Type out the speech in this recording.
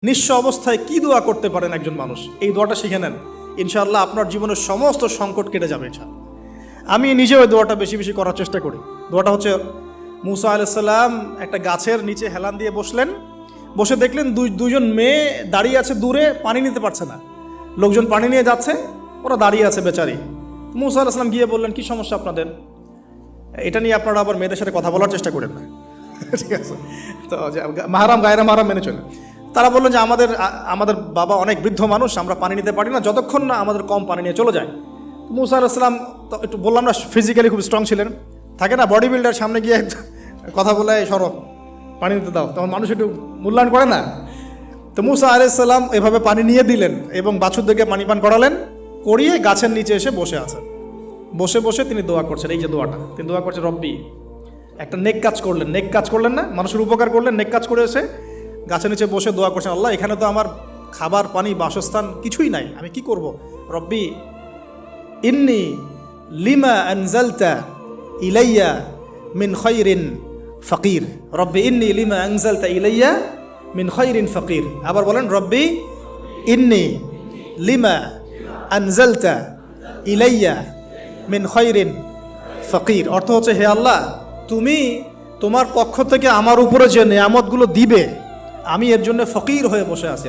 নিঃস্ব অবস্থায় কি দোয়া করতে পারেন একজন মানুষ, এই দোয়াটা শিখে নেন, ইনশাআল্লাহ আপনার জীবনের সমস্ত সংকট কেটে যাবে। ইনশাআল্লাহ আমি নিজেও ওই দোয়াটা বেশি বেশি করার চেষ্টা করি। দোয়াটা হচ্ছে, মুসা আলাইহিস সালাম একটা গাছের নিচে হেলান দিয়ে বসলেন, বসে দেখলেন দুইজন মেয়ে দাঁড়িয়ে আছে দূরে, পানি নিতে পারছে না, লোকজন পানি নিয়ে যাচ্ছে, ওরা দাঁড়িয়ে আছে বেচারি। মুসা আলাইহিস সালাম গিয়ে বললেন, কি সমস্যা আপনাদের? এটা নিয়ে আপনারা আবার মেয়েদের সাথে কথা বলার চেষ্টা করেন না, ঠিক আছে? তো মাহারাম গায়রা মাহারাম মেনে চলে। তারা বললেন যে আমাদের বাবা অনেক বৃদ্ধ মানুষ, আমরা পানি নিতে পারি না যতক্ষণ না আমাদের কম পানি নিয়ে চলে যায়। মুসা আলাইহিস সালাম তো একটু বললাম না, ফিজিক্যালি খুব স্ট্রং ছিলেন, থাকে না বডি বিল্ডার, সামনে গিয়ে কথা বলে সরো পানি নিতে দাও, তখন মানুষ একটু মূল্যায়ন করে না। তো মুসা আলাইহিস সালাম এভাবে পানি নিয়ে দিলেন এবং বাছুরদেরকে পানি পান করালেন, করিয়ে গাছের নিচে এসে বসে আছেন। বসে বসে তিনি দোয়া করছেন, এই যে দোয়াটা তিনি দোয়া করছেন, রব্বি, একটা নেক কাজ করলেন, নেক কাজ করলেন না, মানুষের উপকার করলেন, নেক কাজ করে এসে গাছের নিচে বসে দোয়া করছেন, আল্লাহ এখানে তো আমার খাবার পানি বাসস্থান কিছুই নাই, আমি কি করব? রব্বি ইন্নি লিমা আনজালতা ইলাইয়া মিন খায়রিন ফাকির, রব্বি ইন্নি লিমা আনজালতা ইলাইয়া মিন খায়রিন ফাকির। আবার বলেন, রব্বি ইন্নি লিমা আনজালতা ইলাইয়া মিন খায়রিন ফাকির। অর্থ হচ্ছে, হে আল্লাহ, তুমি তোমার পক্ষ থেকে আমার উপরে যে নেয়ামতগুলো দিবে, আমি এর জন্য ফকির হয়ে বসে আছি।